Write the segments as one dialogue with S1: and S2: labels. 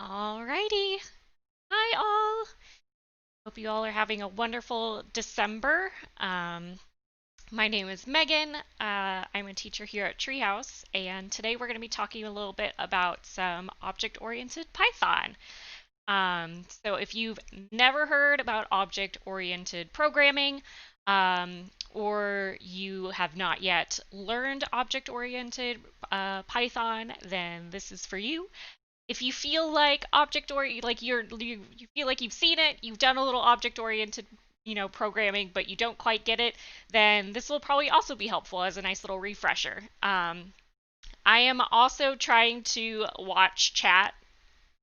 S1: Alrighty. Hi, all. Hope you all are having a wonderful December. My name is Megan. I'm a teacher here at Treehouse, and today we're going to be talking a little bit about some object-oriented Python. So if you've never heard about object-oriented programming, or you have not yet learned object-oriented Python, then this is for you. If you feel like you feel like you've seen it, you've done a little object oriented programming, but you don't quite get it, then this will probably also be helpful as a nice little refresher. I am also trying to watch chat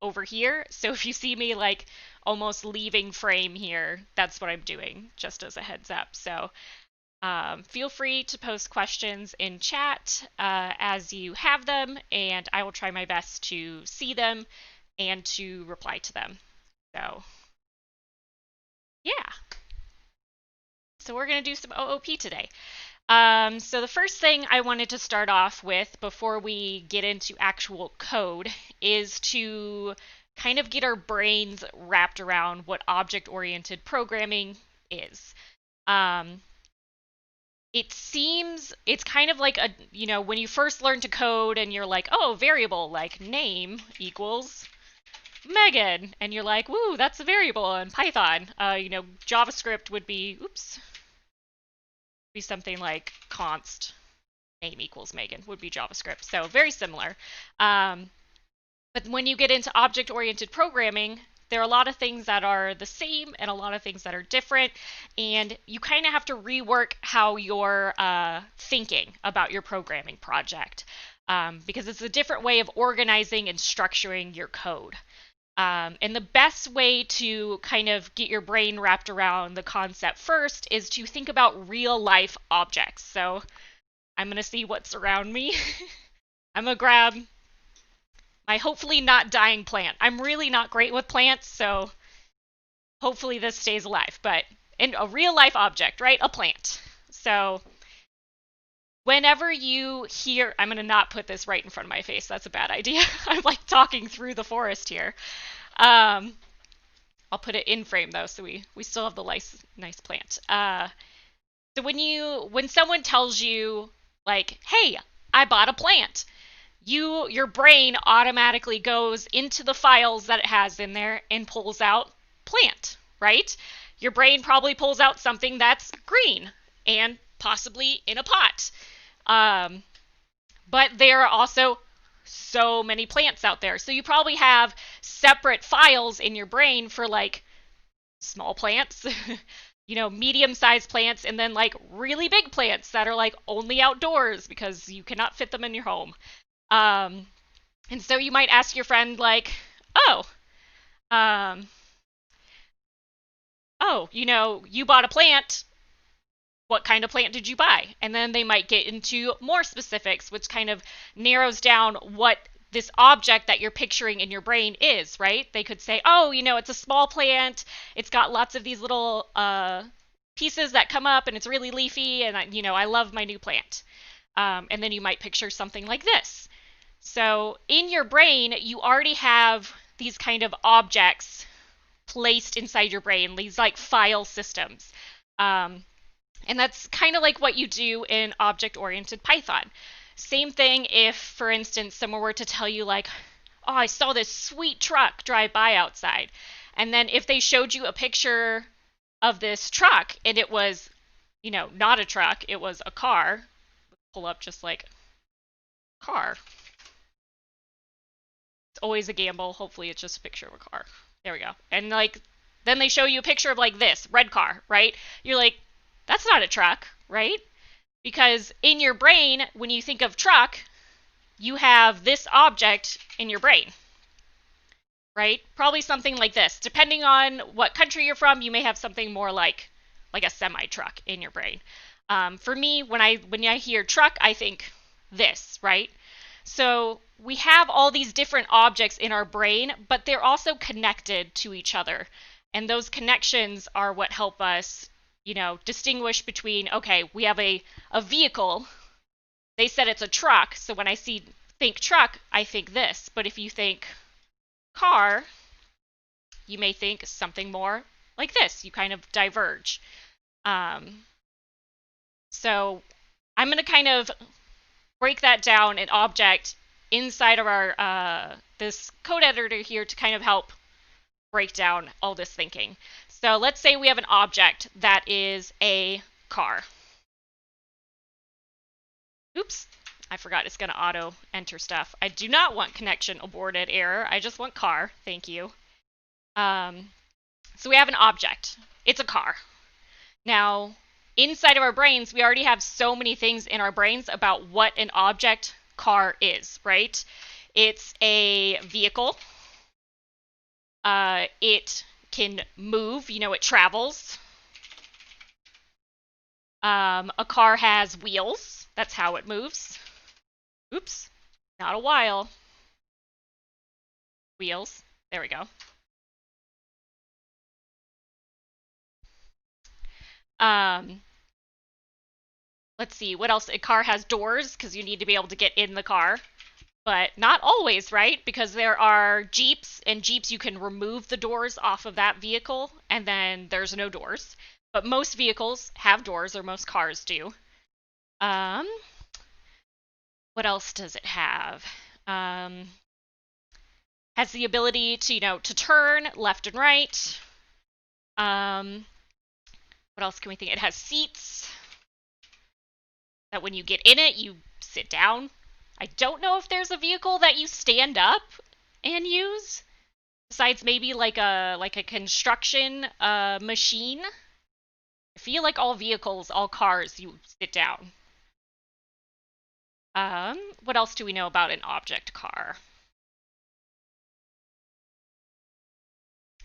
S1: over here, so if you see me like almost leaving frame here, that's what I'm doing, just as a heads up. So feel free to post questions in chat as you have them, and I will try my best to see them and to reply to them. So, yeah. So we're going to do some OOP today. So the first thing I wanted to start off with before we get into actual code is to kind of get our brains wrapped around what object-oriented programming is. It's kind of like when you first learn to code and you're like, oh, variable like name equals Megan, and you're like, woo, that's a variable in Python. JavaScript would be something like const name equals Megan would be JavaScript. So very similar. But when you get into object-oriented programming, there are a lot of things that are the same and a lot of things that are different, and you kind of have to rework how you're thinking about your programming project because it's a different way of organizing and structuring your code. And the best way to kind of get your brain wrapped around the concept first is to think about real-life objects. So I'm going to see what's around me. I'm going to grab my hopefully not dying plant. I'm really not great with plants, so hopefully this stays alive. But in a real life object, right? A plant. So whenever you hear, I'm going to not put this right in front of my face. That's a bad idea. I'm like talking through the forest here. I'll put it in frame though, so we still have the nice plant. So when someone tells you like, hey, I bought a plant, your brain automatically goes into the files that it has in there and pulls out plant, right? Your brain probably pulls out something that's green and possibly in a pot. But there are also so many plants out there. So you probably have separate files in your brain for like small plants, medium-sized plants, and then like really big plants that are like only outdoors because you cannot fit them in your home. And so you might ask your friend like, oh, you bought a plant. What kind of plant did you buy? And then they might get into more specifics, which kind of narrows down what this object that you're picturing in your brain is, right? They could say, oh, it's a small plant. It's got lots of these little pieces that come up and it's really leafy and, I love my new plant. And then you might picture something like this. So in your brain, you already have these kind of objects placed inside your brain, these like file systems. And that's kind of like what you do in object-oriented Python. Same thing if, for instance, someone were to tell you like, oh, I saw this sweet truck drive by outside. And then if they showed you a picture of this truck and it was, not a truck, it was a car, pull up just like car. It's always a gamble. Hopefully it's just a picture of a car. There we go. And like, then they show you a picture of like this red car, right? You're like, that's not a truck, right? Because in your brain, when you think of truck, you have this object in your brain, right? Probably something like this. Depending on what country you're from, you may have something more like a semi-truck in your brain. For me, when I hear truck, I think this, right? So we have all these different objects in our brain, but they're also connected to each other. And those connections are what help us, distinguish between, okay, we have a vehicle. They said it's a truck. So when I think truck, I think this. But if you think car, you may think something more like this. You kind of diverge. So I'm going to kind of break that down an object inside of our this code editor here to kind of help break down all this thinking. So let's say we have an object that is a car. Oops, I forgot it's going to auto enter stuff. I do not want connection aborted error. I just want car. Thank you. So we have an object. It's a car. Now, inside of our brains, we already have so many things in our brains about what an object car is, right? It's a vehicle. It can move, it travels. A car has wheels. That's how it moves. Oops, not a while. Wheels. There we go. Let's see, what else? A car has doors because you need to be able to get in the car. But not always, right? Because there are Jeeps, and Jeeps you can remove the doors off of that vehicle, and then there's no doors. But most vehicles have doors, or most cars do. What else does it have? Has the ability to, to turn left and right. What else can we think? It has seats. That when you get in it, you sit down. I don't know if there's a vehicle that you stand up and use, besides maybe like a construction machine. I feel like all vehicles, all cars, you sit down. What else do we know about an object car?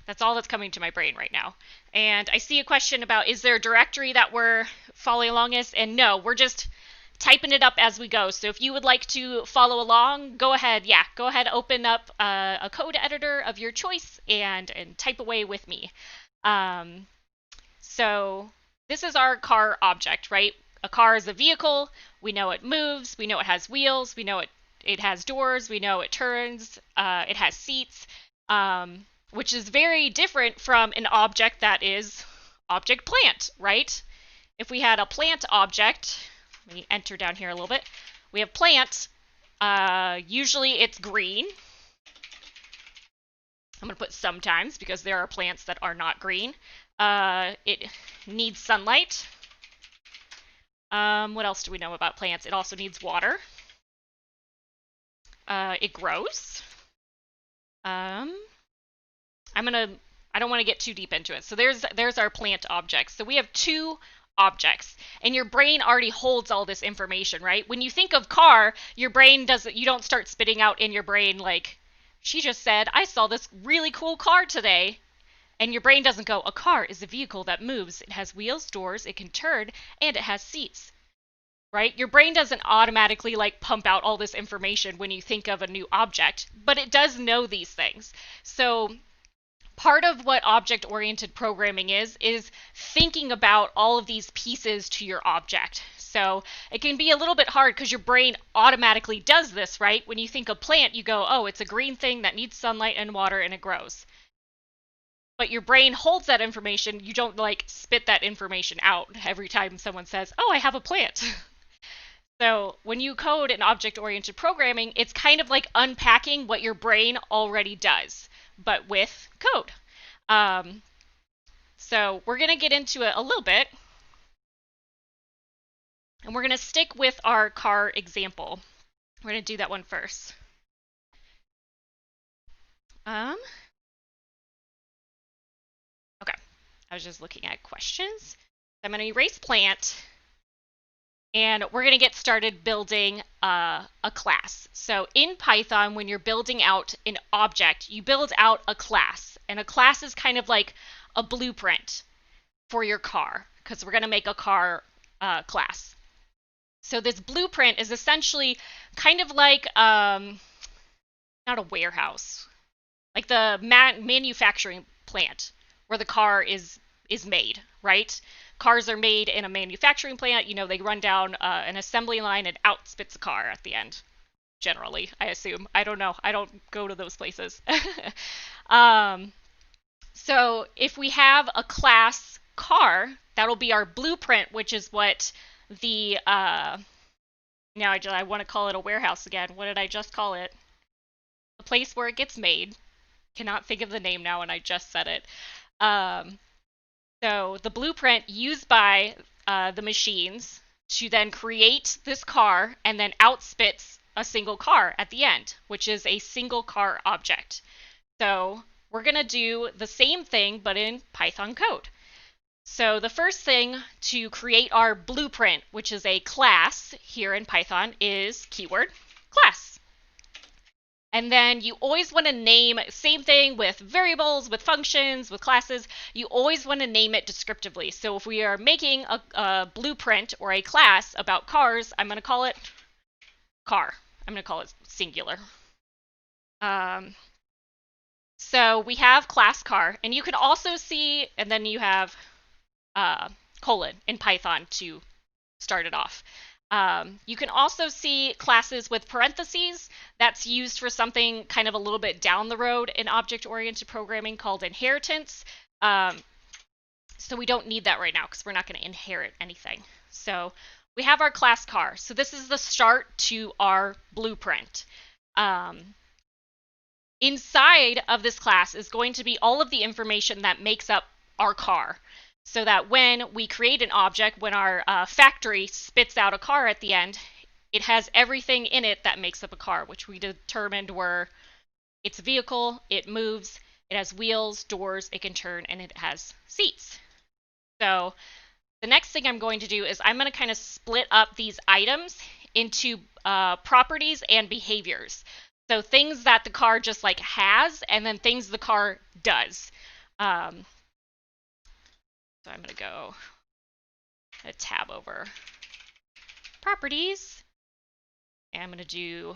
S1: That's all that's coming to my brain right now. And I see a question about, is there a directory that we're following along as? And no, we're just typing it up as we go. So if you would like to follow along, go ahead. Yeah, go ahead, open up a code editor of your choice and type away with me. So this is our car object, right? A car is a vehicle. We know it moves. We know it has wheels. We know it has doors. We know it turns. It has seats. Which is very different from an object that is object plant, right? If we had a plant object, let me enter down here a little bit. We have plant. Usually it's green. I'm going to put sometimes because there are plants that are not green. It needs sunlight. What else do we know about plants? It also needs water. It grows. I don't want to get too deep into it. So there's our plant objects. So we have two objects, and your brain already holds all this information, right? When you think of car, your brain you don't start spitting out in your brain like, she just said, I saw this really cool car today. And your brain doesn't go, a car is a vehicle that moves. It has wheels, doors, it can turn, and it has seats. Right? Your brain doesn't automatically pump out all this information when you think of a new object, but it does know these things. So part of what object-oriented programming is thinking about all of these pieces to your object. So it can be a little bit hard because your brain automatically does this, right? When you think of plant, you go, oh, it's a green thing that needs sunlight and water and it grows. But your brain holds that information. You don't spit that information out every time someone says, oh, I have a plant. So when you code in object-oriented programming, it's kind of like unpacking what your brain already does, but with code. So we're going to get into it a little bit. And we're going to stick with our car example. We're going to do that one first. Okay. I was just looking at questions. I'm going to erase plant. And we're going to get started building a class. So in Python, when you're building out an object, you build out a class. And a class is kind of like a blueprint for your car, because we're going to make a car class. So this blueprint is essentially kind of like, not a warehouse, like the manufacturing plant where the car is made, right? Cars are made in a manufacturing plant. They run down an assembly line and out spits a car at the end. generally, I assume. I don't know. I don't go to those places. um, so if we have a class car, that'll be our blueprint, which is what the now I want to call it a warehouse again. What did I just call it? A place where it gets made. Cannot think of the name now, and I just said it. Um, so the blueprint used by the machines to then create this car and then outspits a single car at the end, which is a single car object. So we're going to do the same thing, but in Python code. So the first thing to create our blueprint, which is a class here in Python, is keyword class. And then you always want to name, same thing with variables, with functions, with classes, you always want to name it descriptively. So if we are making a blueprint or a class about cars, I'm going to call it car. I'm going to call it singular. So we have class car, and you can also see, and then you have colon in Python to start it off. You can also see classes with parentheses. That's used for something kind of a little bit down the road in object-oriented programming called inheritance. So we don't need that right now because we're not going to inherit anything. So we have our class car. So this is the start to our blueprint. Inside of this class is going to be all of the information that makes up our car. So that when we create an object, when our factory spits out a car at the end, it has everything in it that makes up a car, which we determined were it's a vehicle, it moves, it has wheels, doors, it can turn, and it has seats. So the next thing I'm going to do is I'm going to kind of split up these items into properties and behaviors. So things that the car just like has, and then things the car does. So I'm going to go a tab over properties. And I'm going to do,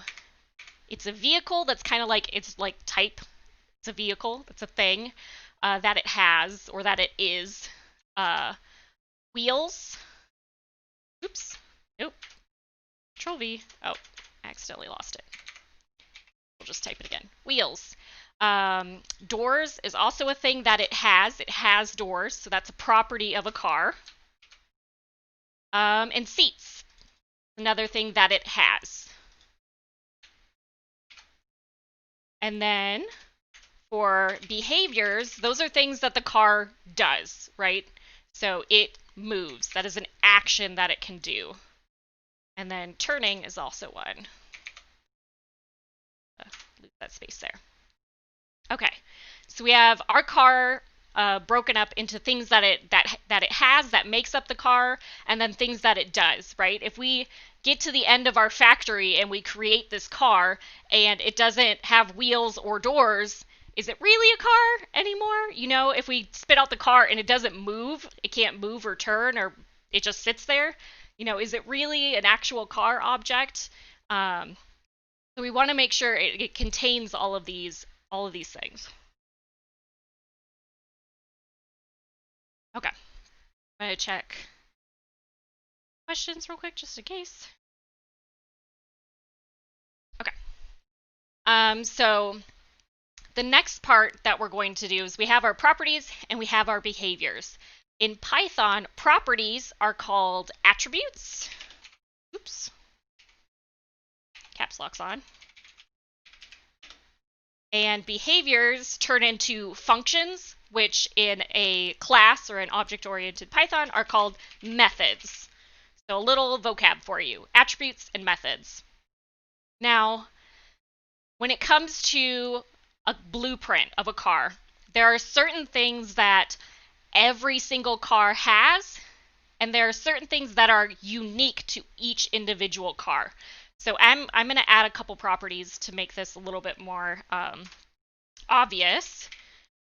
S1: it's a vehicle that's kind of like, it's like type. It's a vehicle. It's a thing that it has or that it is. Wheels. Oops. Nope. Control V. Oh, I accidentally lost it. We'll just type it again. Wheels. Doors is also a thing that it has. It has doors, so that's a property of a car. And seats, another thing that it has. And then for behaviors, those are things that the car does, right? So it moves. That is an action that it can do. And then turning is also one. Lose that space there. Okay, so we have our car broken up into things that it has, that makes up the car, and then things that it does, right? If we get to the end of our factory and we create this car and it doesn't have wheels or doors, is it really a car anymore? You know, if we spit out the car and it doesn't move, it can't move or turn, or it just sits there, you know, is it really an actual car object? So we want to make sure it contains all of these things. Okay, I'm going to check questions real quick just in case. Okay. So the next part that we're going to do is we have our properties and we have our behaviors. In Python, properties are called attributes. Oops. Caps lock's on. And behaviors turn into functions, which in a class or an object-oriented Python are called methods. So a little vocab for you, attributes and methods. Now, when it comes to a blueprint of a car, there are certain things that every single car has, and there are certain things that are unique to each individual car. So I'm going to add a couple properties to make this a little bit more obvious.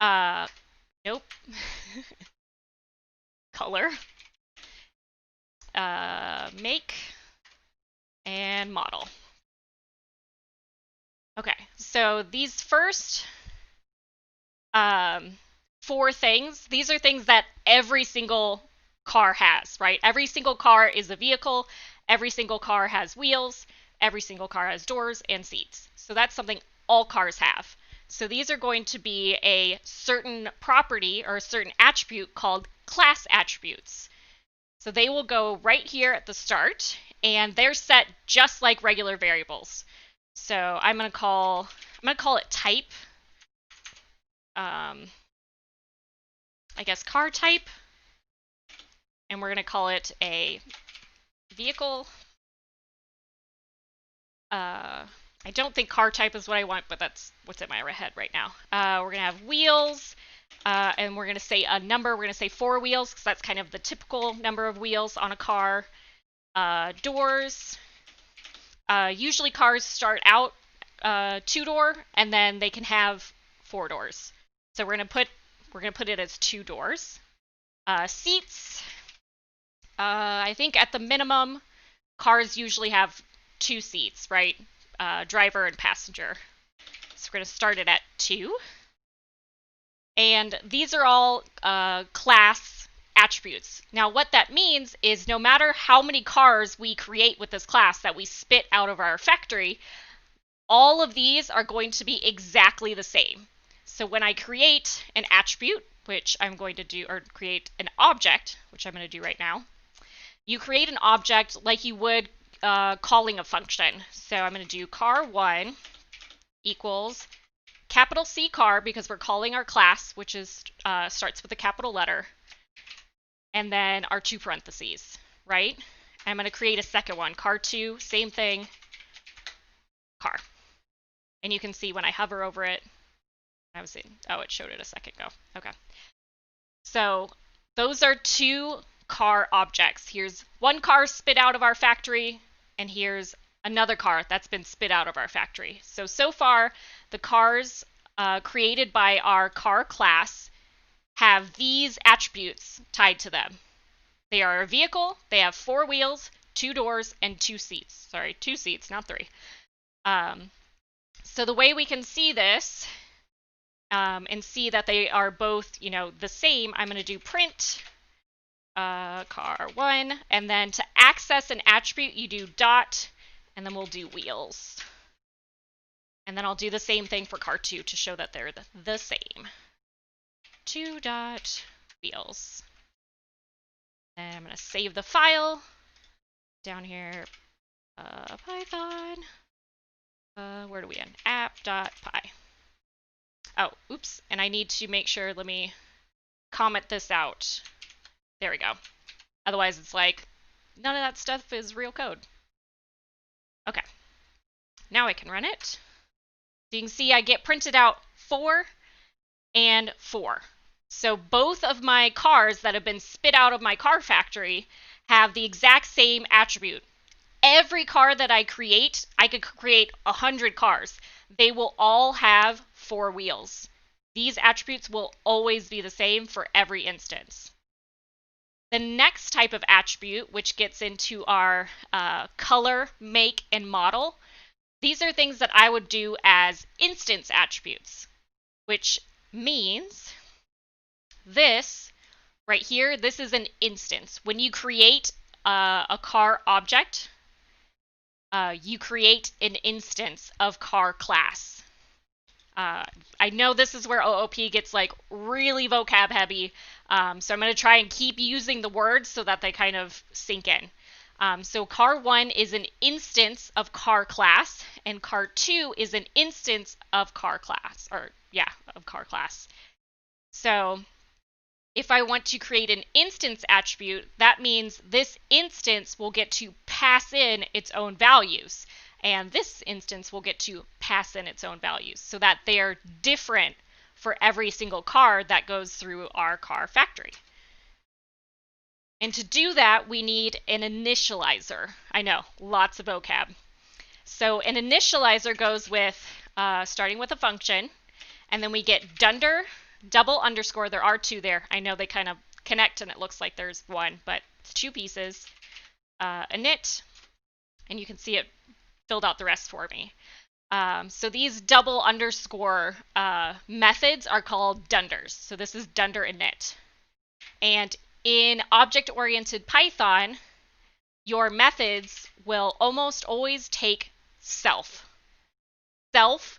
S1: Nope. Color. Make. And model. Okay, so these first 4 things, these are things that every single car has, right? Every single car is a vehicle. Every single car has wheels. every single car has doors and seats. So that's something all cars have. So these are going to be a certain property or a certain attribute called class attributes. So they will go right here at the start, and they're set just like regular variables. So I'm going to call it type. I guess car type, and we're going to call it a vehicle. I don't think car type is what I want, but that's what's in my head right now. We're going to have wheels, and we're going to say a number. We're going to say 4 wheels, because that's kind of the typical number of wheels on a car. Doors. Usually cars start out 2-door, and then they can have 4 doors. So we're going to put it as 2 doors. Seats. I think at the minimum, cars usually have 2 seats, right? Driver and passenger. So we're going to start it at 2. And these are all class attributes. Now, what that means is no matter how many cars we create with this class that we spit out of our factory, all of these are going to be exactly the same. So when I create an attribute, which I'm going to do, or create an object, which I'm going to do right now, you create an object like you would calling a function. So I'm going to do car1 equals capital C car, because we're calling our class, which is starts with a capital letter, and then our 2 parentheses, right? I'm going to create a second one, car2, same thing, car. And you can see when I hover over it, it showed it a second ago. Okay. So those are 2 car objects. Here's one car spit out of our factory, and here's another car that's been spit out of our factory. So far, the cars created by our car class have these attributes tied to them. They are a vehicle, they have 4 wheels, 2 doors, and 2 seats. Sorry, 2 seats, not 3. So the way we can see this and see that they are both, the same, I'm going to do print car1, and then to access an attribute, you do dot, and then we'll do wheels. And then I'll do the same thing for car2 to show that they're the same. 2 dot wheels. And I'm going to save the file down here, Python. Where do we end? app.py. Oh, oops. And I need to make sure, let me comment this out. There we go. Otherwise, it's like, none of that stuff is real code. Okay. Now I can run it. So you can see I get printed out 4 and 4. So both of my cars that have been spit out of my car factory have the exact same attribute. Every car that I could create 100 cars. They will all have 4 wheels. These attributes will always be the same for every instance. The next type of attribute, which gets into our color, make, and model, these are things that I would do as instance attributes, which means this right here, this is an instance. When you create a car object, you create an instance of car class. I know this is where OOP gets like really vocab heavy, so I'm going to try and keep using the words so that they kind of sink in. So car1 is an instance of car class, and car2 is an instance of car class, of car class. So if I want to create an instance attribute, that means this instance will get to pass in its own values, and this instance will get to pass in its own values so that they are different for every single car that goes through our car factory. And to do that, we need an initializer. I know, lots of vocab. So an initializer goes with starting with a function, and then we get dunder, double underscore. There are 2 there. I know they kind of connect and it looks like there's 1, but it's 2 pieces. Init, and you can see it filled out the rest for me. So these double underscore methods are called dunders. So this is dunder init. And in object-oriented Python, your methods will almost always take self. Self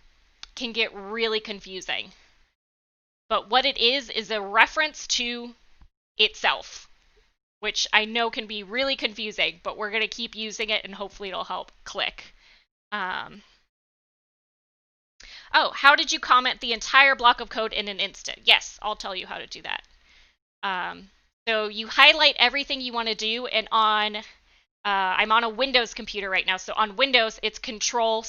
S1: can get really confusing. But what it is a reference to itself, which I know can be really confusing, but we're going to keep using it and hopefully it'll help click. Oh, how did you comment the entire block of code in an instant? Yes, I'll tell you how to do that. So you highlight everything you want to do, and on, I'm on a Windows computer right now, so on Windows it's Control/,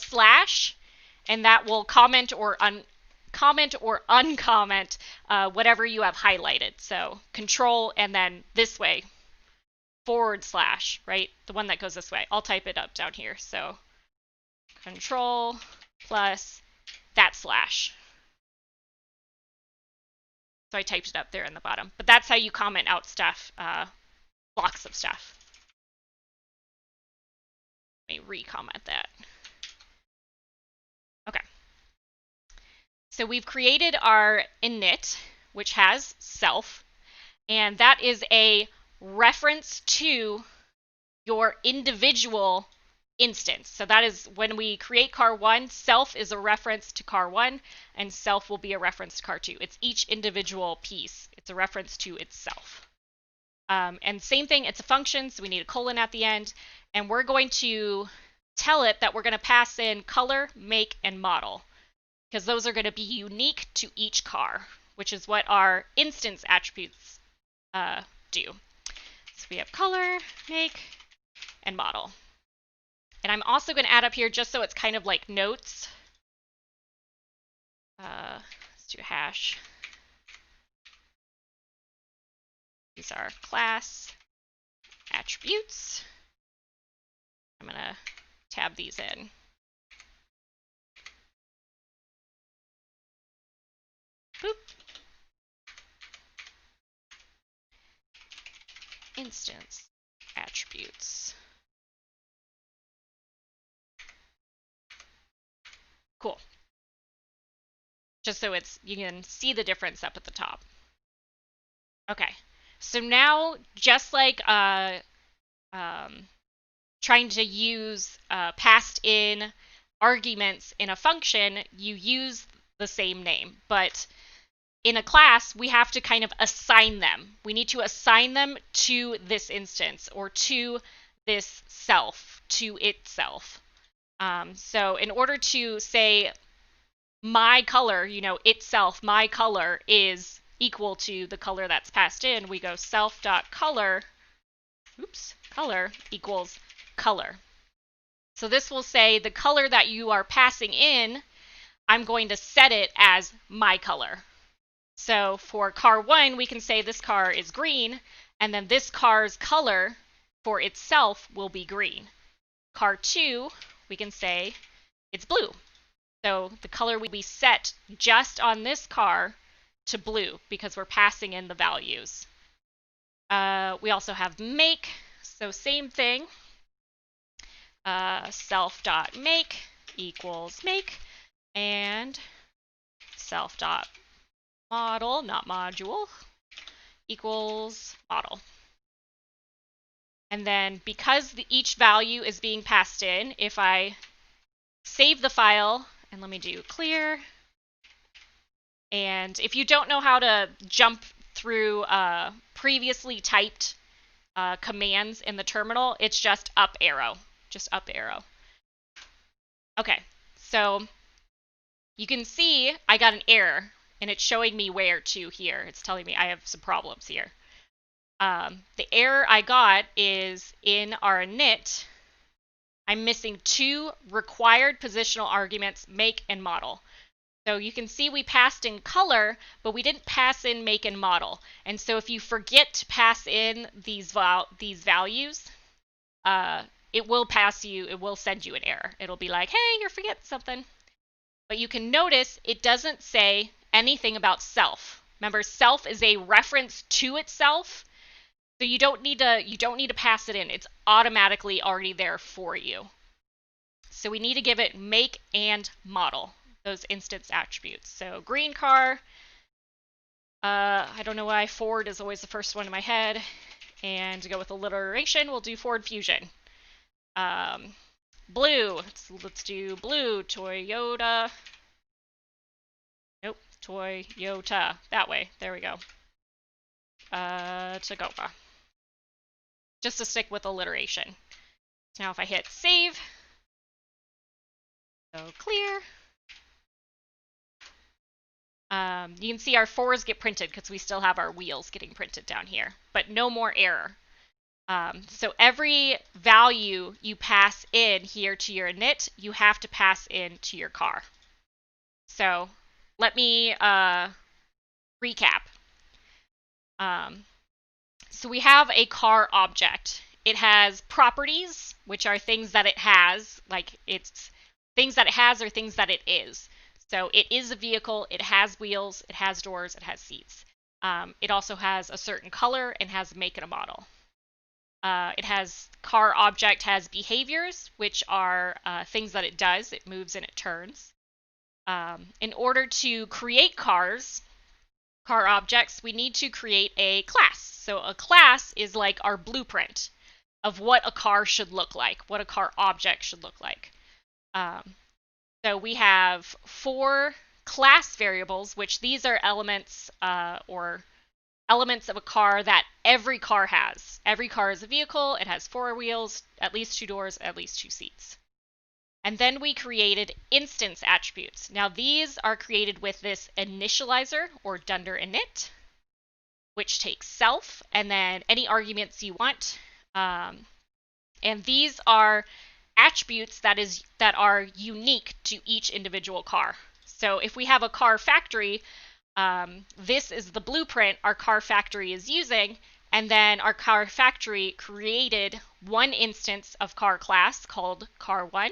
S1: and that will comment or uncomment whatever you have highlighted. So Control and then this way, /, right? The one that goes this way. I'll type it up down here. So Control plus that /. So I typed it up there in the bottom. But that's how you comment out stuff, blocks of stuff. Let me re-comment that. Okay. So we've created our init, which has self, and that is a reference to your individual instance. So that is when we create car1, self is a reference to car1, and self will be a reference to car2. It's each individual piece. It's a reference to itself. And same thing, it's a function, so we need a colon at the end, and we're going to tell it that we're going to pass in color, make, and model, because those are going to be unique to each car, which is what our instance attributes do. So we have color, make, and model. And I'm also going to add up here, just so it's kind of like notes. Let's do a hash. These are class attributes. I'm going to tab these in. Boop. Instance attributes. Cool. Just so you can see the difference up at the top. Okay, so now just like trying to use passed in arguments in a function, you use the same name, but in a class we have to kind of assign them. We need to assign them to this instance or to this self, to itself. So in order to say my color, itself, my color is equal to the color that's passed in, we go self.color, color equals color. So this will say the color that you are passing in, I'm going to set it as my color. So for car1, we can say this car is green, and then this car's color for itself will be green. Car2, we can say it's blue. So the color will be set just on this car to blue because we're passing in the values. We also have make, so same thing. Self.make equals make, and self.model, not module, equals model. And then because each value is being passed in, if I save the file, and let me do clear, and if you don't know how to jump through previously typed commands in the terminal, it's just up arrow. Okay, so you can see I got an error, and it's showing me where to here. It's telling me I have some problems here. The error I got is in our init, I'm missing two required positional arguments, make and model. So you can see we passed in color, but we didn't pass in make and model. And so if you forget to pass in these values, it will send you an error. It'll be like, hey, you're forgetting something. But you can notice it doesn't say anything about self. Remember, self is a reference to itself. So you don't need to pass it in. It's automatically already there for you. So we need to give it make and model, those instance attributes. So green car, I don't know why Ford is always the first one in my head. And to go with alliteration, we'll do Ford Fusion. Blue, let's do blue, Toyota. Nope, Toyota. That way, there we go. Tacoma. Just to stick with alliteration. So now if I hit save, so clear. You can see our 4s get printed because we still have our wheels getting printed down here, but no more error. So every value you pass in here to your init, you have to pass in to your car. So let me recap. So we have a car object. It has properties, which are things that it has, like it's things that it has or things that it is. So it is a vehicle, it has wheels, it has doors, it has seats. It also has a certain color and has a make and a model. It has, car object has behaviors, which are things that it does. It moves and it turns. In order to create car objects, we need to create a class. So a class is like our blueprint of what a car should look like, what a car object should look like. So we have 4 class variables, which these are elements or elements of a car that every car has. Every car is a vehicle. It has 4 wheels, at least 2 doors, at least 2 seats. And then we created instance attributes. Now these are created with this initializer or dunder init, which takes self and then any arguments you want. And these are attributes that are unique to each individual car. So if we have a car factory, this is the blueprint our car factory is using, and then our car factory created one instance of car class called car1,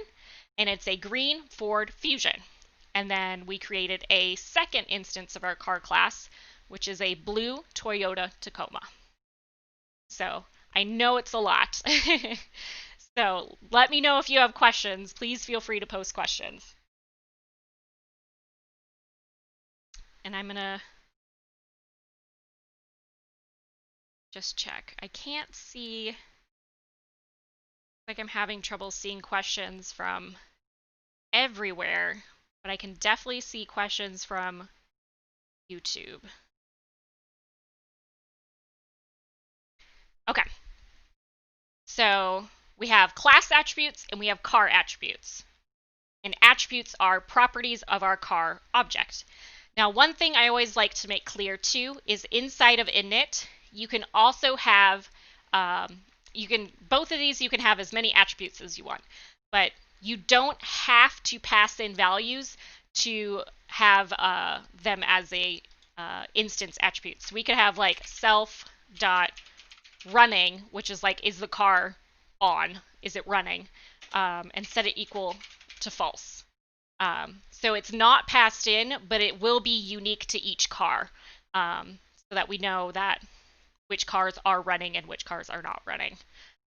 S1: and it's a green Ford Fusion. And then we created a second instance of our car class, which is a blue Toyota Tacoma. So I know it's a lot. So let me know if you have questions. Please feel free to post questions. And I'm gonna just check. I can't see, like I'm having trouble seeing questions from everywhere, but I can definitely see questions from YouTube. Okay. So we have class attributes and we have car attributes. And attributes are properties of our car object. Now, one thing I always like to make clear too is inside of init, you can also have, both of these you can have as many attributes as you want, but you don't have to pass in values to have them as a instance attribute. So we could have like self dot running, which is like, is the car on? Is it running? And set it equal to false. So it's not passed in, but it will be unique to each car, so that we know that which cars are running and which cars are not running.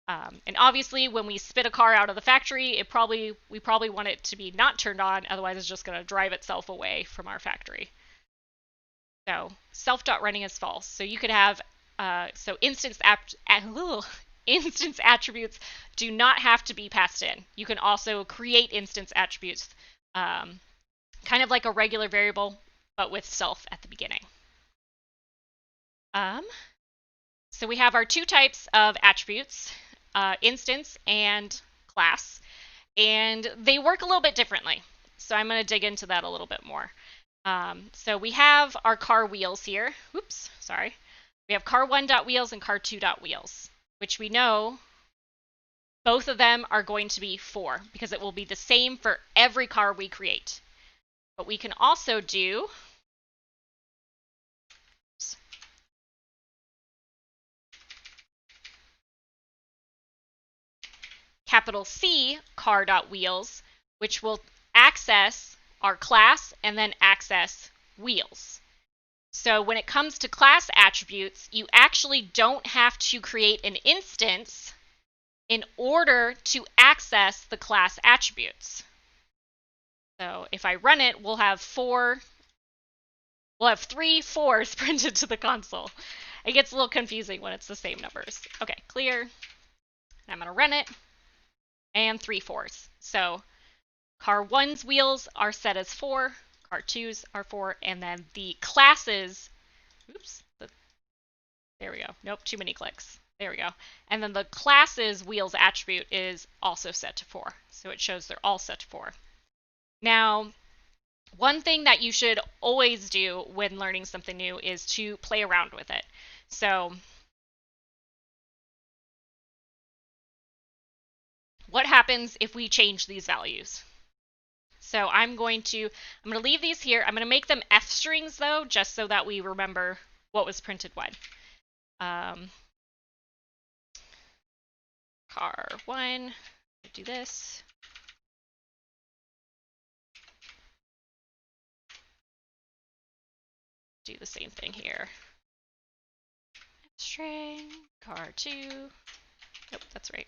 S1: And obviously, when we spit a car out of the factory, we probably want it to be not turned on, otherwise it's just going to drive itself away from our factory. So self.running is false. So you could have instance attributes do not have to be passed in. You can also create instance attributes, kind of like a regular variable, but with self at the beginning. So we have our 2 types of attributes, instance and class, and they work a little bit differently. So I'm going to dig into that a little bit more. So we have our car wheels here. Oops, sorry. We have car1.wheels and car2.wheels, which we know both of them are going to be 4 because it will be the same for every car we create. But we can also do capital C car.wheels, which will access our class and then access wheels. So when it comes to class attributes, you actually don't have to create an instance in order to access the class attributes. So if I run it, we'll have 3 4s printed to the console. It gets a little confusing when it's the same numbers. Okay, clear. I'm going to run it. And 3/4. So car 1's wheels are set as 4, car 2's are 4, and then the classes, oops, there we go. Nope, too many clicks. There we go. And then the class's wheels attribute is also set to 4. So it shows they're all set to 4. Now, one thing that you should always do when learning something new is to play around with it. So what happens if we change these values? So I'm going to leave these here. I'm going to make them F strings though, just so that we remember what was printed when. Car 1, do this. Do the same thing here. String, car 2. Nope, that's right.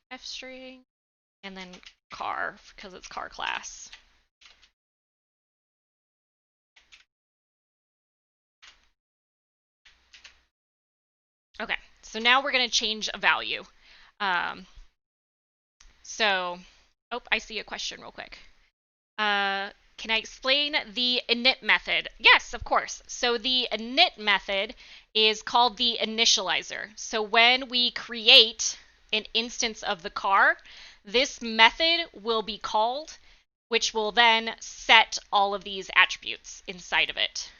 S1: F string, and then car, because it's car class. Okay, so now we're going to change a value. Oh, I see a question real quick. Can I explain the init method? Yes, of course. So the init method is called the initializer. So when we create an instance of the car, this method will be called, which will then set all of these attributes inside of it.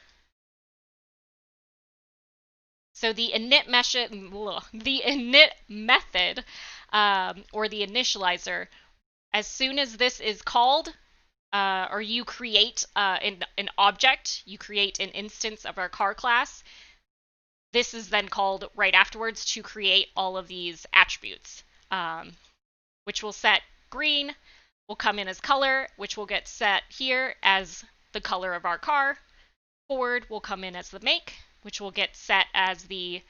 S1: So the init method, or the initializer, as soon as this is called, or you create an object, you create an instance of our car class, this is then called right afterwards to create all of these attributes, which will set green, will come in as color, which will get set here as the color of our car. Ford will come in as the make, which will get set as the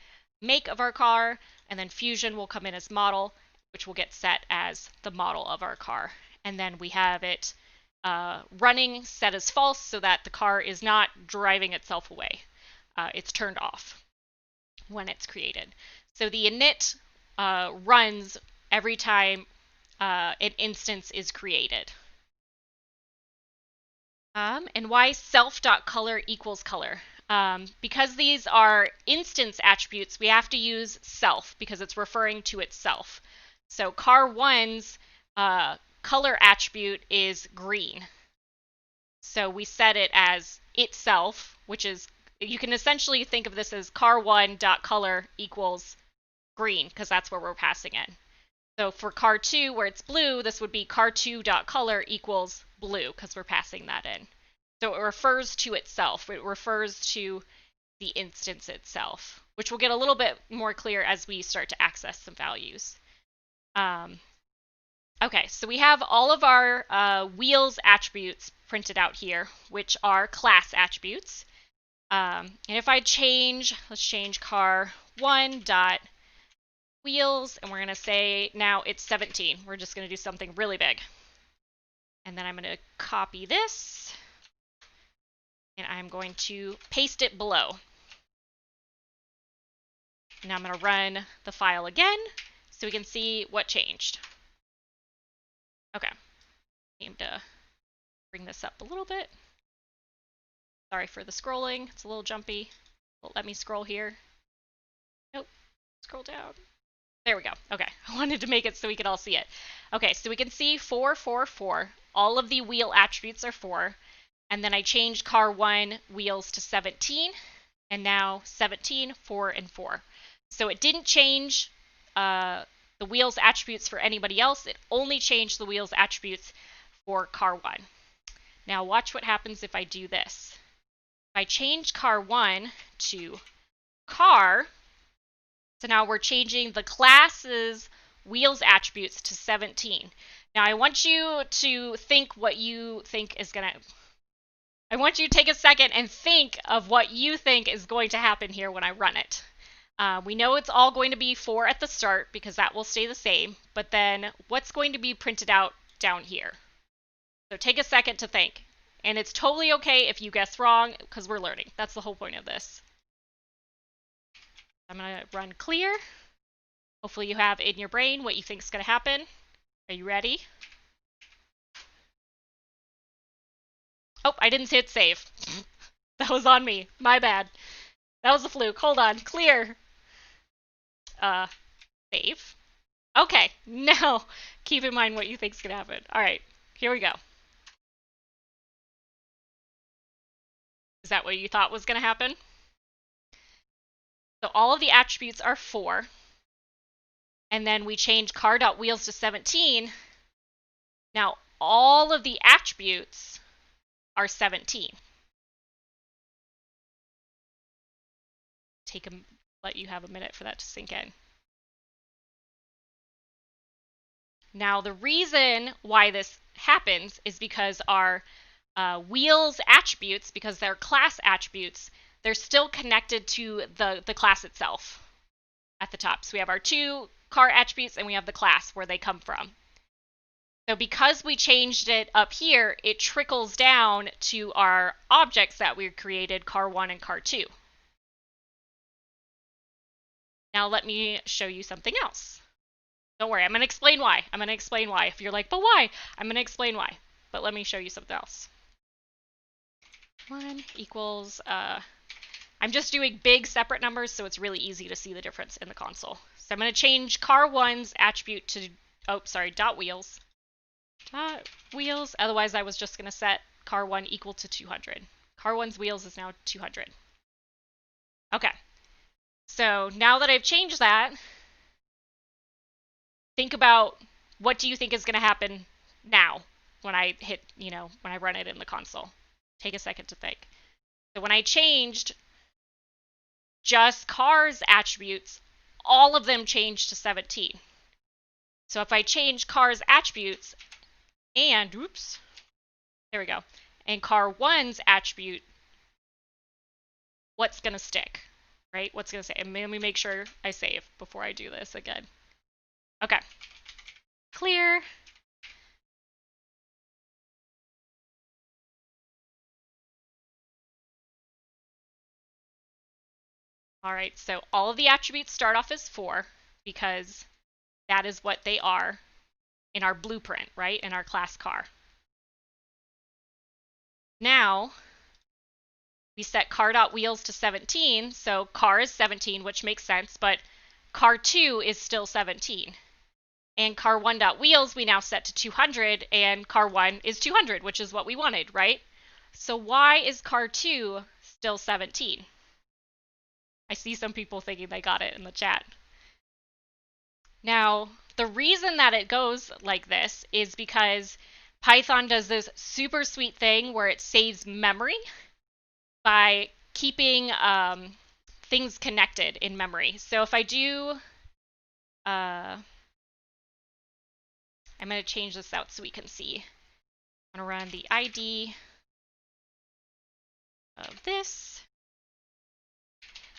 S1: make of our car, and then Fusion will come in as model, which will get set as the model of our car. And then we have it running set as false so that the car is not driving itself away. It's turned off when it's created. So the init runs every time an instance is created. And why self.color equals color? Because these are instance attributes, we have to use self because it's referring to itself. So car 1's color attribute is green. So we set it as itself, which is, you can essentially think of this as car1.color equals green, because that's where we're passing in. So for car 2, where it's blue, this would be car2.color equals blue, because we're passing that in. So it refers to itself. It refers to the instance itself, which will get a little bit more clear as we start to access some values. Okay, so we have all of our wheels attributes printed out here, which are class attributes. And if I change, let's change car 1 dot wheels, and we're going to say now it's 17. We're just going to do something really big. And then I'm going to copy this, and I'm going to paste it below. Now I'm going to run the file again so we can see what changed. Okay, I need to bring this up a little bit. Sorry for the scrolling, it's a little jumpy. Let me scroll here. Nope, scroll down. There we go. Okay, I wanted to make it so we could all see it. Okay, so we can see 4, 4, 4. All of the wheel attributes are 4. And then I changed car 1 wheels to 17. And now 17, 4, and 4. So it didn't change the wheels attributes for anybody else. It only changed the wheels attributes for car 1. Now watch what happens if I do this. If I change car 1 to car, so now we're changing the class's wheels attributes to 17. Now I want you to think what you think is going to... I want you to take a second and think of what you think is going to happen here when I run it. We know it's all going to be 4 at the start because that will stay the same, but then what's going to be printed out down here. So take a second to think. And it's totally okay if you guess wrong, because we're learning. That's the whole point of this. I'm going to run clear. Hopefully you have in your brain what you think is going to happen. Are you ready? Oh, I didn't hit save. That was on me. My bad. That was a fluke. Hold on. Clear. Save. Okay, now keep in mind what you think is going to happen. All right, here we go. Is that what you thought was going to happen? So all of the attributes are 4. And then we change car.wheels to 17. Now all of the attributes are 17. Let you have a minute for that to sink in. Now the reason why this happens is because our wheels attributes, because they're class attributes, they're still connected to the class itself at the top. So we have our 2 car attributes and we have the class where they come from. So because we changed it up here, it trickles down to our objects that we created, car1 and car2. Now let me show you something else. Don't worry, I'm going to explain why. I'm going to explain why. If you're like, but why? I'm going to explain why. But let me show you something else. 1 equals, I'm just doing big separate numbers, so it's really easy to see the difference in the console. So I'm going to change car1's attribute to, dot wheels. Dot wheels, otherwise I was just going to set car1 equal to 200. Car1's wheels is now 200. Okay. So now that I've changed that, think about what do you think is going to happen now when I hit, when I run it in the console. Take a second to think. So when I changed just cars attributes, all of them changed to 17. So if I change cars attributes and, oops, there we go, and car1's attribute, what's going to stick? Right? What's going to say? And let me make sure I save before I do this again. Okay. Clear. All right, so all of the attributes start off as 4 because that is what they are in our blueprint, right? In our class car. Now, we set car.wheels to 17, so car is 17, which makes sense, but car2 is still 17. And car1.wheels we now set to 200, and car1 is 200, which is what we wanted, right? So why is car2 still 17? I see some people thinking they got it in the chat. Now, the reason that it goes like this is because Python does this super sweet thing where it saves memory by keeping things connected in memory. So if I do, I'm going to change this out so we can see. I'm going to run the ID of this,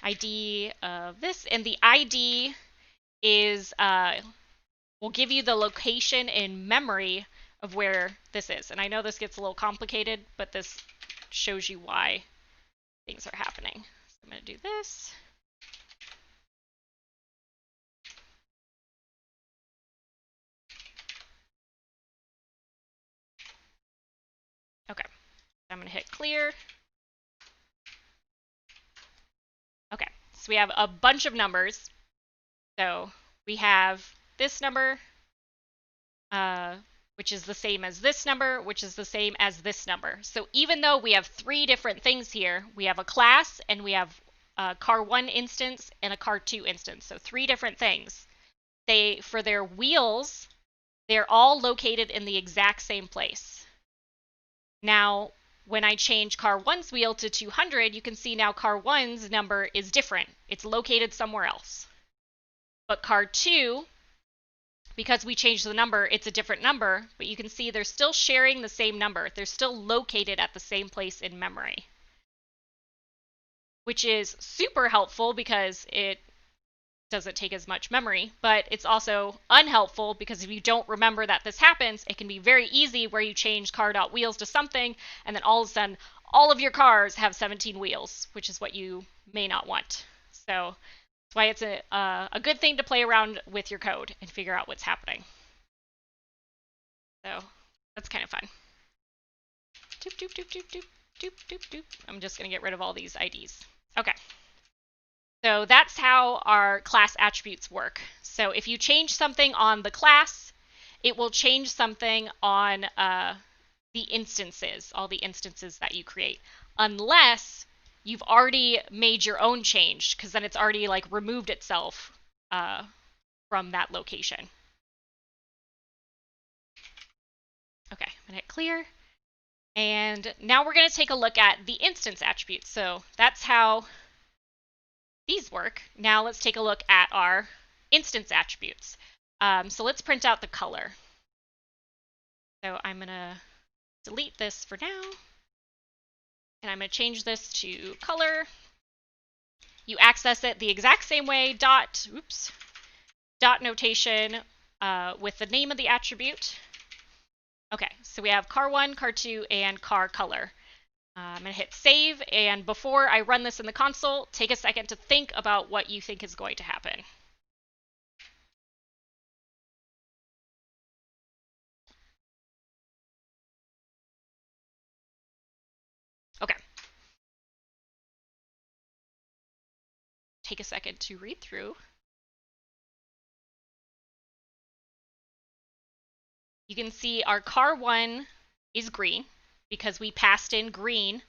S1: ID of this, and the ID is, will give you the location in memory of where this is. And I know this gets a little complicated, but this shows you why things are happening. So I'm going to do this. Okay, I'm going to hit clear. Okay, so we have a bunch of numbers. So we have this number, which is the same as this number, which is the same as this number. So even though we have 3 different things here, we have a class and we have a car1 instance and a car2 instance. So 3 different things. For their wheels, they're all located in the exact same place. Now, when I change car1's wheel to 200, you can see now car1's number is different. It's located somewhere else. But car2, because we changed the number, it's a different number, but you can see they're still sharing the same number. They're still located at the same place in memory, which is super helpful because it doesn't take as much memory, but it's also unhelpful because if you don't remember that this happens, it can be very easy where you change car.wheels to something, and then all of a sudden, all of your cars have 17 wheels, which is what you may not want. So that's why it's a good thing to play around with your code and figure out what's happening. So that's kind of fun. Doop, doop, doop, doop, doop, doop, doop, doop. I'm just going to get rid of all these IDs. Okay. So that's how our class attributes work. So if you change something on the class, it will change something on the instances, all the instances that you create, unless you've already made your own change, because then it's already like removed itself from that location. Okay, I'm gonna hit clear. And now we're going to take a look at the instance attributes. So that's how these work. Now let's take a look at our instance attributes. So let's print out the color. So I'm going to delete this for now. And I'm going to change this to color. You access it the exact same way, dot notation with the name of the attribute. Okay, so we have car1, car2, and car color. I'm going to hit save, and before I run this in the console, take a second to think about what you think is going to happen. Okay. Take a second to read through. You can see our car1 is green because we passed in green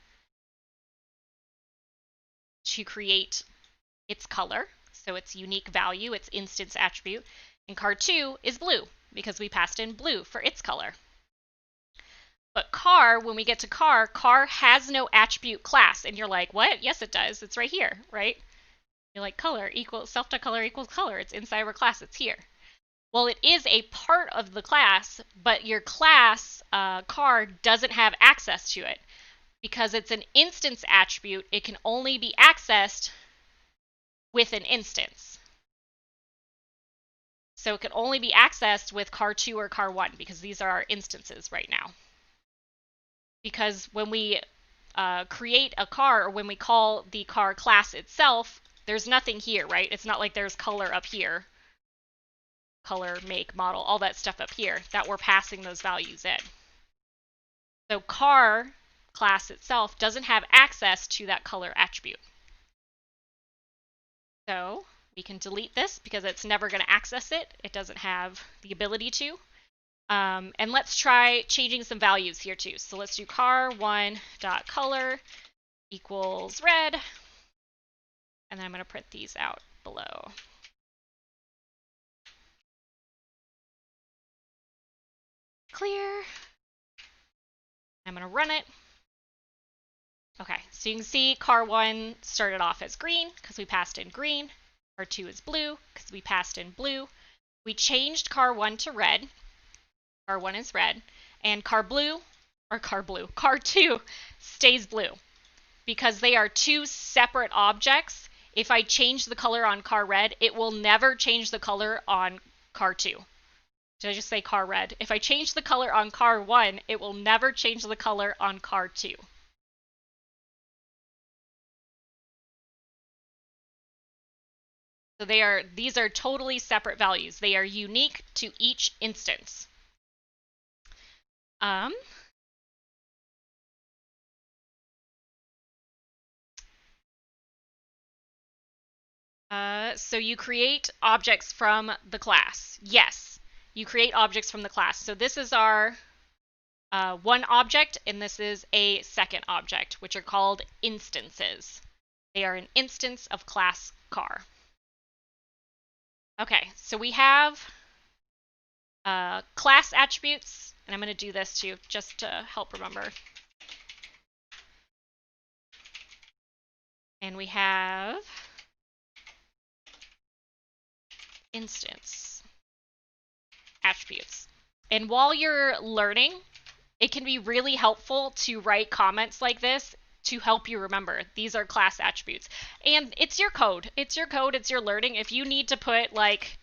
S1: to create its color, so its unique value, its instance attribute. And car2 is blue because we passed in blue for its color. But car, when we get to car has no attribute class. And you're like, what? Yes, it does. It's right here, right? You're like, color equals self.color equals color. It's inside our class. It's here. Well, it is a part of the class, but your class car doesn't have access to it. Because it's an instance attribute, it can only be accessed with an instance. So it can only be accessed with car2 or car1 because these are our instances right now. Because when we create a car, or when we call the car class itself, there's nothing here, right? It's not like there's color up here. Color, make, model, all that stuff up here that we're passing those values in. So car class itself doesn't have access to that color attribute. So we can delete this because it's never going to access it. It doesn't have the ability to. And let's try changing some values here too. So let's do car1.color equals red. And then I'm going to print these out below. Clear. I'm going to run it. Okay, so you can see car1 started off as green because we passed in green. Car2 is blue because we passed in blue. We changed car1 to red. Car1 is red. And car2 stays blue. Because they are two separate objects, if I change the color on car red, it will never change the color on car2. Did I just say car red? If I change the color on car1, it will never change the color on car2. So these are totally separate values. They are unique to each instance. So you create objects from the class. Yes, you create objects from the class. So this is our one object, and this is a second object, which are called instances. They are an instance of class car. Okay, so we have class attributes, and I'm going to do this too, just to help remember. And we have instance attributes. And while you're learning, it can be really helpful to write comments like this to help you remember. These are class attributes. And it's your code. It's your code. It's your learning. If you need to put like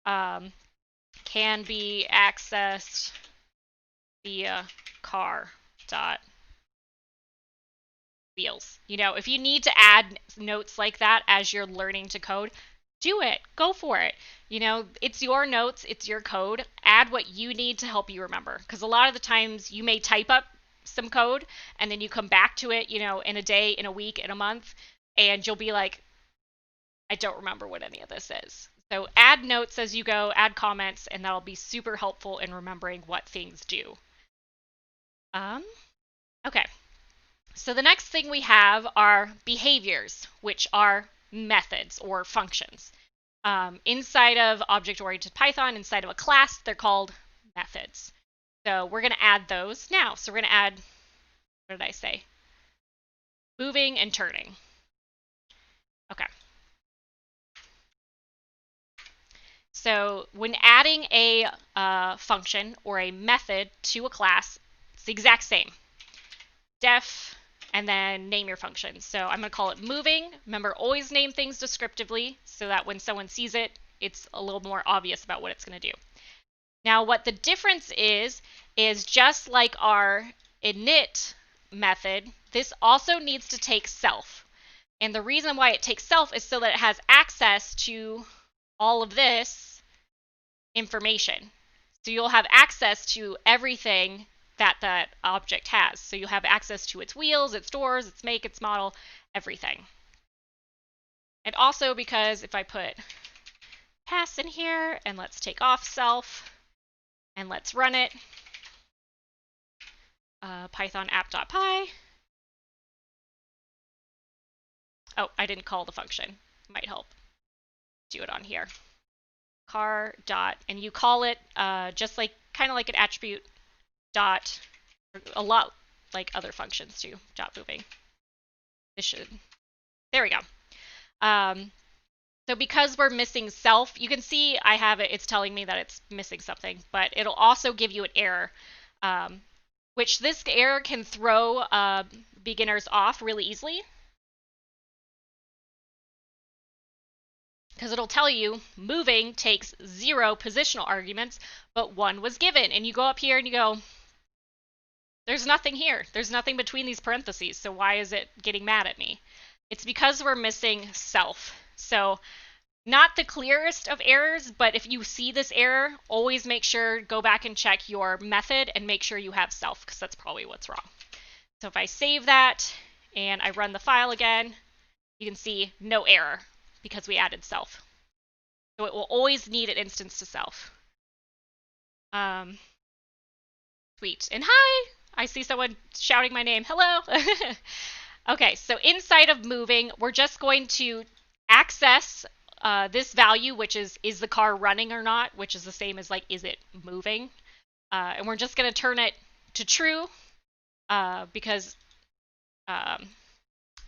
S1: can be accessed via car dot wheels. You know, if you need to add notes like that as you're learning to code, do it. Go for it. You know, it's your notes, it's your code. Add what you need to help you remember. Because a lot of the times you may type up some code and then you come back to it, you know, in a day, in a week, in a month, and you'll be like, I don't remember what any of this is. So add notes as you go, add comments, and that'll be super helpful in remembering what things do. Okay. So the next thing we have are behaviors, which are methods or functions. Inside of object-oriented Python, inside of a class, they're called methods. So we're going to add those now. So we're going to add, what did I say? Moving and turning. Okay. So when adding a function or a method to a class, it's the exact same. Def, and then name your function. So I'm going to call it moving. Remember, always name things descriptively so that when someone sees it, it's a little more obvious about what it's going to do. Now, what the difference is just like our init method, this also needs to take self. And the reason why it takes self is so that it has access to all of this information. So you'll have access to everything that object has. So you'll have access to its wheels, its doors, its make, its model, everything. And also because if I put pass in here and let's take off self and let's run it, Python app.py. Oh, I didn't call the function. Might help. Do it on here. Car dot, and you call it just like kind of like an attribute dot, a lot like other functions too. Dot moving. This should. There we go. So because we're missing self, you can see I have it. It's telling me that it's missing something, but it'll also give you an error, which this error can throw beginners off really easily. Because it'll tell you moving takes 0 positional arguments, but 1 was given. And you go up here and you go, there's nothing here. There's nothing between these parentheses, so why is it getting mad at me? It's because we're missing self. So not the clearest of errors, but if you see this error, always make sure, go back and check your method and make sure you have self, because that's probably what's wrong. So if I save that and I run the file again, you can see no error, because we added self. So it will always need an instance to self. Sweet. And hi! I see someone shouting my name. Hello! Okay, so inside of moving, we're just going to access this value, which is the car running or not, which is the same as like, is it moving? And we're just going to turn it to true because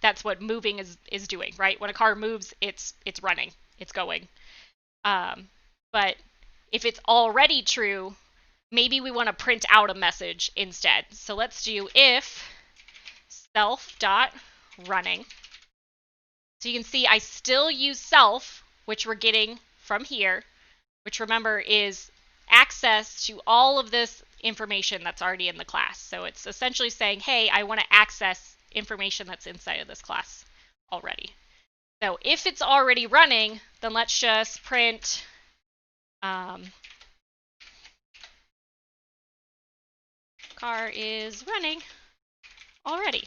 S1: that's what moving is doing, right? When a car moves, it's running, it's going. But if it's already true, maybe we want to print out a message instead. So let's do if self.running. So you can see I still use self, which we're getting from here, which remember is access to all of this information that's already in the class. So it's essentially saying, hey, I want to access information that's inside of this class already. So if it's already running, then let's just print car is running already.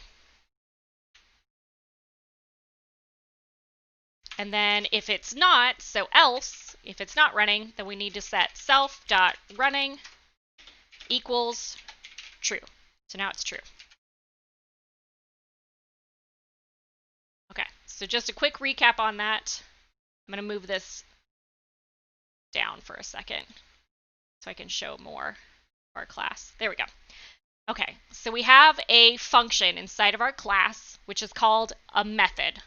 S1: And then if it's not, so else, if it's not running, then we need to set self.running equals true. So now it's true. Okay, so just a quick recap on that. I'm going to move this down for a second so I can show more of our class. There we go. Okay, so we have a function inside of our class, which is called a method.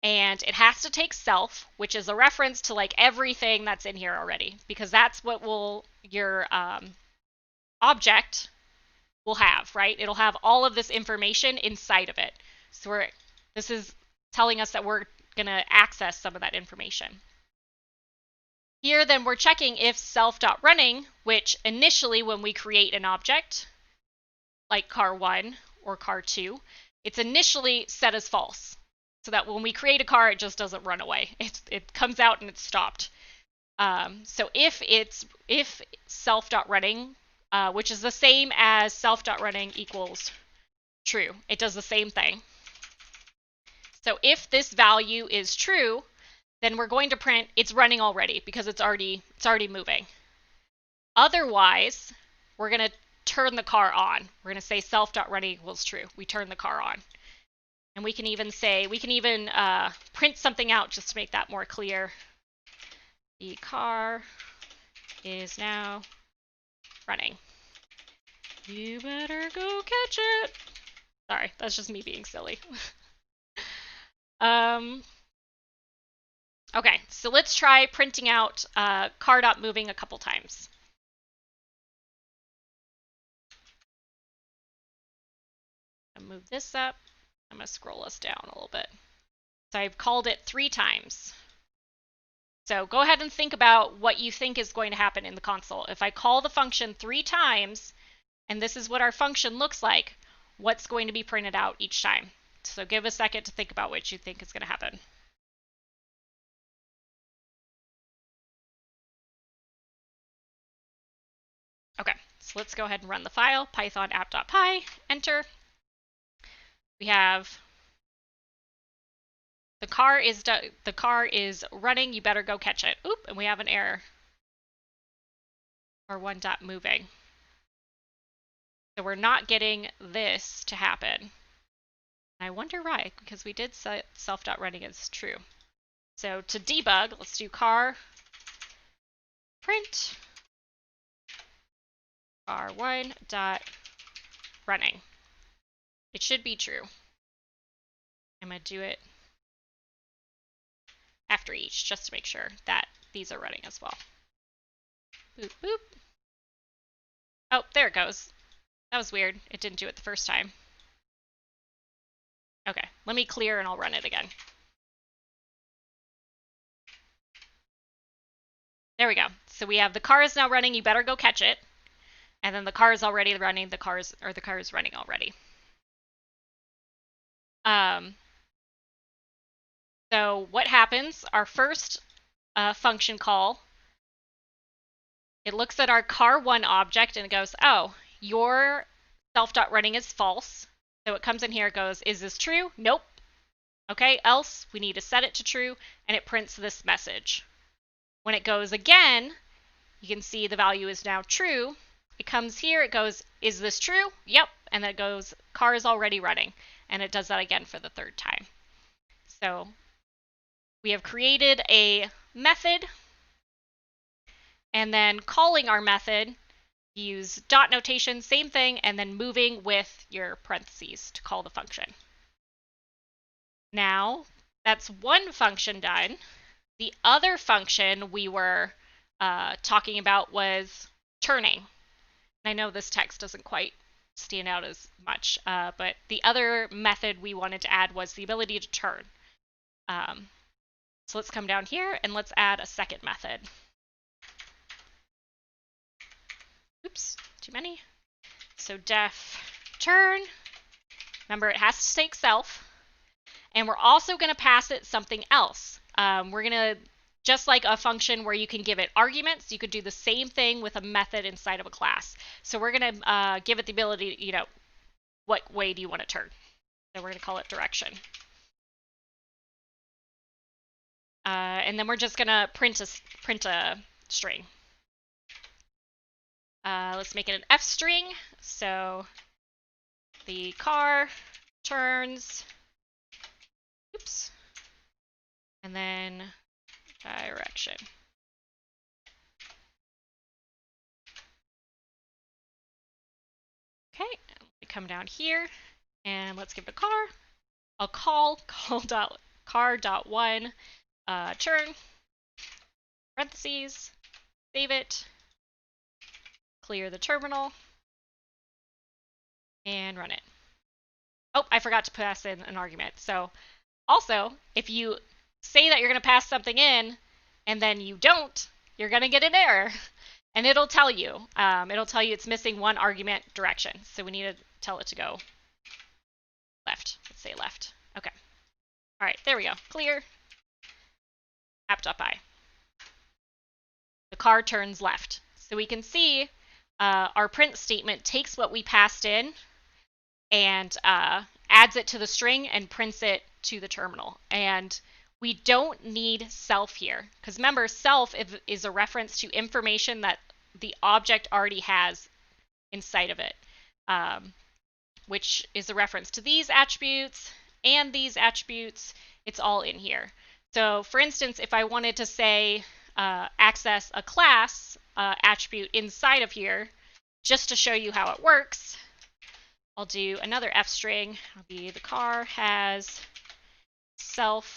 S1: And it has to take self, which is a reference to like everything that's in here already, because that's what will your object will have, right? It'll have all of this information inside of it. So this is telling us that we're going to access some of that information. Here, then, we're checking if self.running, which initially when we create an object, like car1 or car2, it's initially set as false. So that when we create a car, it just doesn't run away. It comes out and it's stopped. So if self.running, which is the same as self.running equals true, it does the same thing. So if this value is true, then we're going to print it's running already because it's already moving. Otherwise, we're going to turn the car on. We're going to say self.running equals true. We turn the car on. And we can even print something out just to make that more clear. The car is now running. You better go catch it. Sorry, that's just me being silly. Okay, so let's try printing out car.moving a couple times. I'm gonna move this up. I'm gonna scroll us down a little bit. So I've called it 3 times. So go ahead and think about what you think is going to happen in the console. If I call the function 3 times, and this is what our function looks like, what's going to be printed out each time? So give a second to think about what you think is going to happen. Okay, so let's go ahead and run the file, python app.py, enter. We have the car is running, you better go catch it. Oop, and we have an error. Or one.moving. So we're not getting this to happen. I wonder why, because we did set self.running as true. So to debug, let's do car print car1.running. It should be true. I'm going to do it after each, just to make sure that these are running as well. Boop, boop. Oh, there it goes. That was weird. It didn't do it the first time. Okay, let me clear and I'll run it again. There we go. So we have the car is now running, you better go catch it. And then the car is already running, the car is running already. So what happens? Our first function call, it looks at our car1 object and it goes, oh, your self.running is false. So it comes in here, it goes, is this true? Nope. Okay, else we need to set it to true, and it prints this message. When it goes again, you can see the value is now true. It comes here, it goes, is this true? Yep. And then it goes, car is already running. And it does that again for the 3rd time. So we have created a method, and then calling our method, use dot notation, same thing, and then moving with your parentheses to call the function. Now, that's one function done. The other function we were talking about was turning. I know this text doesn't quite stand out as much, but the other method we wanted to add was the ability to turn. So let's come down here and let's add a second method. Oops, too many. So def turn. Remember, it has to take self. And we're also going to pass it something else. We're going to, just like a function where you can give it arguments, you could do the same thing with a method inside of a class. So we're going to give it the ability, what way do you want to turn? So we're going to call it direction. And then we're just going to print a string. Let's make it an F string. So the car turns, oops, and then direction. Okay, we come down here and let's give it a car. I'll call car.one turn, parentheses, save it, clear the terminal. and run it. Oh, I forgot to pass in an argument. So also, if you say that you're going to pass something in and then you don't, you're going to get an error. And it'll tell you. It'll tell you it's missing one argument direction. So we need to tell it to go left. Let's say left. Okay. All right, there we go. Clear. App.by. The car turns left. So we can see our print statement takes what we passed in and adds it to the string and prints it to the terminal. And we don't need self here, because remember, self is a reference to information that the object already has inside of it, which is a reference to these attributes and these attributes. It's all in here. So for instance, if I wanted to say access a class attribute inside of here, just to show you how it works, I'll do another f string. It'll be the car has self.wheels.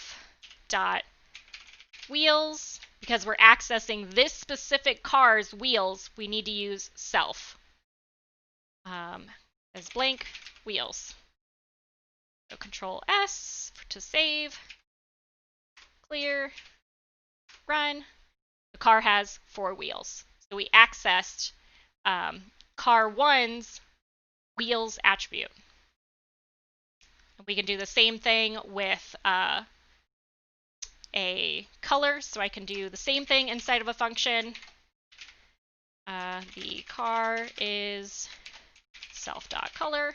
S1: Because we're accessing this specific car's wheels, we need to use self as blank wheels. So Control S to save, clear, run. The car has 4 wheels. So we accessed car 1's wheels attribute. We can do the same thing with a color, so I can do the same thing inside of a function. The car is self.color,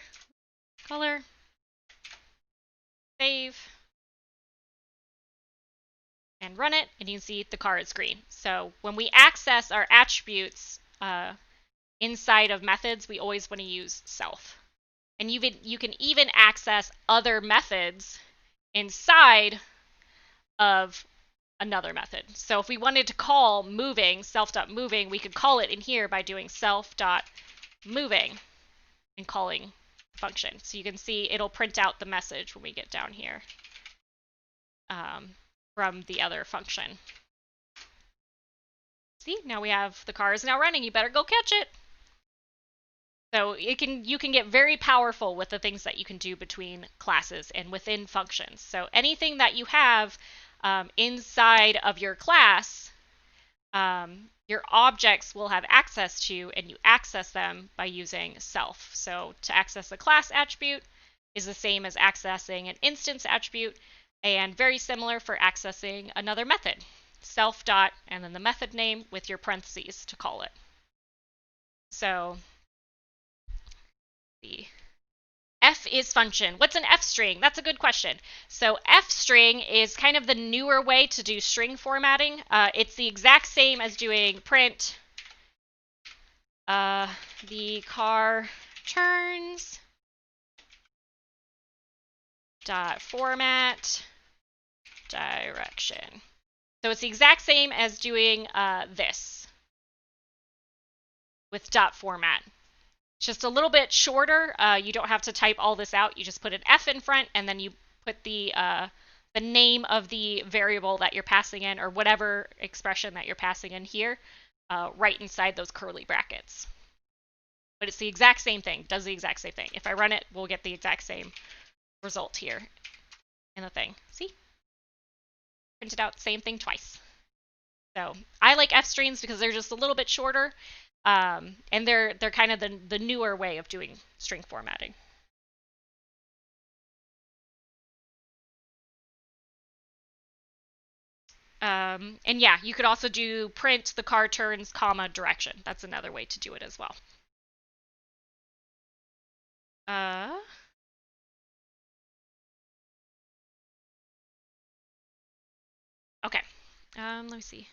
S1: color, save, and run it, and you can see the car is green. So when we access our attributes inside of methods, we always want to use self. And you can even access other methods inside of another method. So if we wanted to call moving, self.moving, we could call it in here by doing self.moving and calling the function. So you can see it'll print out the message when we get down here from the other function. See, now we have the car is now running. You better go catch it. So you can get very powerful with the things that you can do between classes and within functions. So anything that you have inside of your class, your objects will have access to, and you access them by using self. So to access a class attribute is the same as accessing an instance attribute, and very similar for accessing another method. Self dot and then the method name with your parentheses to call it. So the F is function. What's an F string? That's a good question. So F string is kind of the newer way to do string formatting. It's the exact same as doing print the car turns dot format direction. So it's the exact same as doing this with dot format. It's just a little bit shorter. You don't have to type all this out. You just put an F in front, and then you put the name of the variable that you're passing in, or whatever expression that you're passing in here, right inside those curly brackets. But it's the exact same thing. Does the exact same thing. If I run it, we'll get the exact same result here in the thing. See? Printed out the same thing twice. So I like F strings because they're just a little bit shorter, and they're kind of the newer way of doing string formatting. And yeah, you could also do print the car turns, comma, direction. That's another way to do it as well. Okay. Let me see.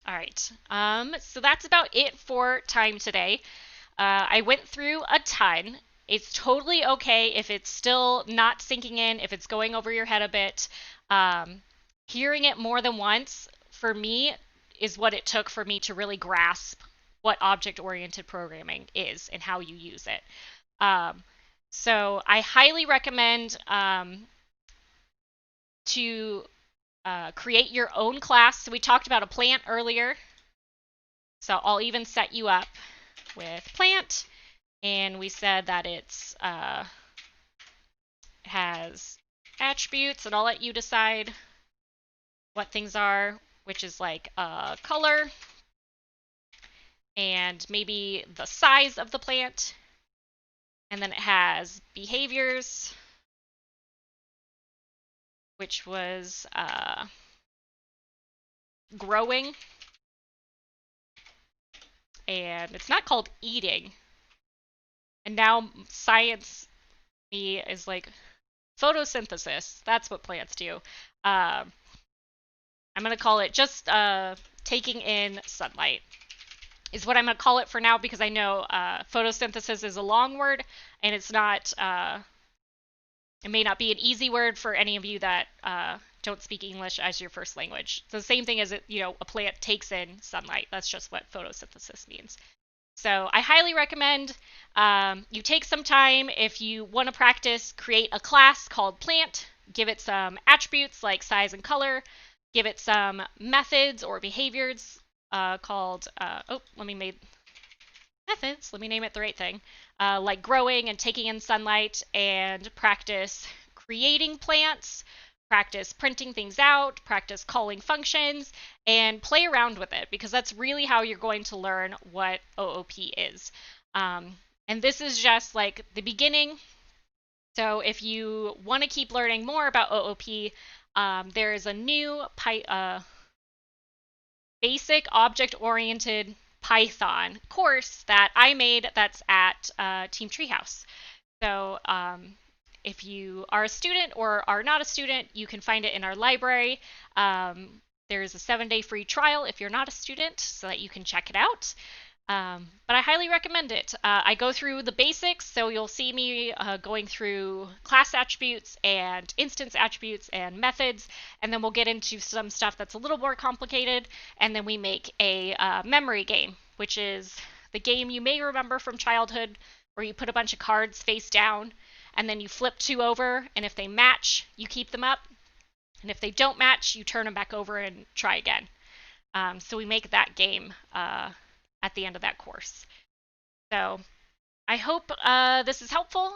S1: All right. So that's about it for time today. I went through a ton. It's totally okay if it's still not sinking in, if it's going over your head a bit. Hearing it more than once, for me, is what it took for me to really grasp what object-oriented programming is and how you use it. So I highly recommend to create your own class. So we talked about a plant earlier. So I'll even set you up with plant, and we said that it's has attributes, and I'll let you decide what things are, which is like color and maybe the size of the plant. And then it has behaviors, which was growing. And it's not called eating. And now science me is like photosynthesis. That's what plants do. I'm going to call it just taking in sunlight is what I'm going to call it for now, because I know photosynthesis is a long word, and it's not, it may not be an easy word for any of you that don't speak English as your first language. So the same thing as it, a plant takes in sunlight. That's just what photosynthesis means. So I highly recommend you take some time, if you want to practice, create a class called plant, give it some attributes like size and color, give it some methods or behaviors called, let me name it the right thing, like growing and taking in sunlight, and practice creating plants, practice printing things out, practice calling functions, and play around with it, because that's really how you're going to learn what OOP is. And this is just like the beginning. So if you want to keep learning more about OOP, there is a new basic object-oriented Python course that I made that's at Team Treehouse. So if you are a student or are not a student, you can find it in our library. There's a 7-day free trial if you're not a student, so that you can check it out. But I highly recommend it. I go through the basics, so you'll see me going through class attributes and instance attributes and methods, and then we'll get into some stuff that's a little more complicated, and then we make a memory game, which is the game you may remember from childhood, where you put a bunch of cards face down, and then you flip 2 over, and if they match, you keep them up, and if they don't match, you turn them back over and try again. So we make that game at the end of that course. So I hope this is helpful.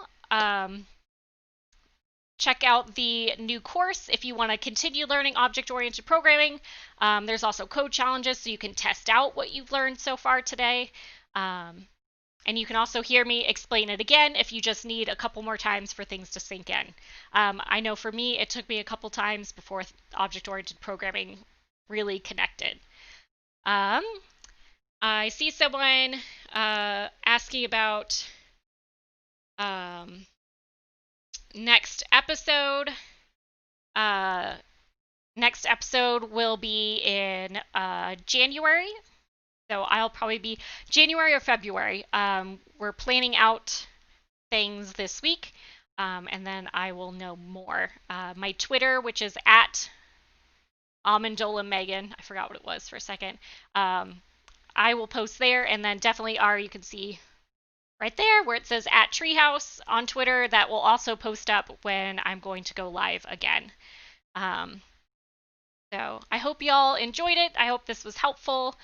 S1: Check out the new course if you want to continue learning object-oriented programming. There's also code challenges, so you can test out what you've learned so far today. And you can also hear me explain it again if you just need a couple more times for things to sink in. I know for me, it took me a couple times before object-oriented programming really connected. I see someone asking about next episode. Next episode will be in January. So I'll probably be January or February. We're planning out things this week, and then I will know more. My Twitter, which is at Amendola Megan, I forgot what it was for a second. I will post there, and then definitely you can see right there where it says at Treehouse on Twitter. That will also post up when I'm going to go live again. So I hope y'all enjoyed it. I hope this was helpful.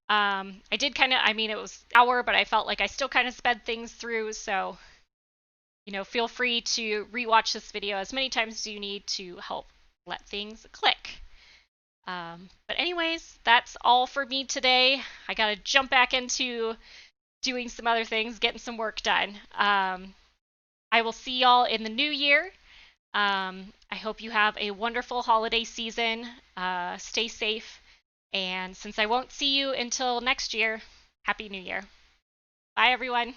S1: I did kind of, it was an hour, but I felt like I still kind of sped things through. So, feel free to rewatch this video as many times as you need to help let things click. But anyways, that's all for me today. I got to jump back into doing some other things, getting some work done. I will see y'all in the new year. I hope you have a wonderful holiday season. Stay safe. And since I won't see you until next year, Happy New Year. Bye, everyone.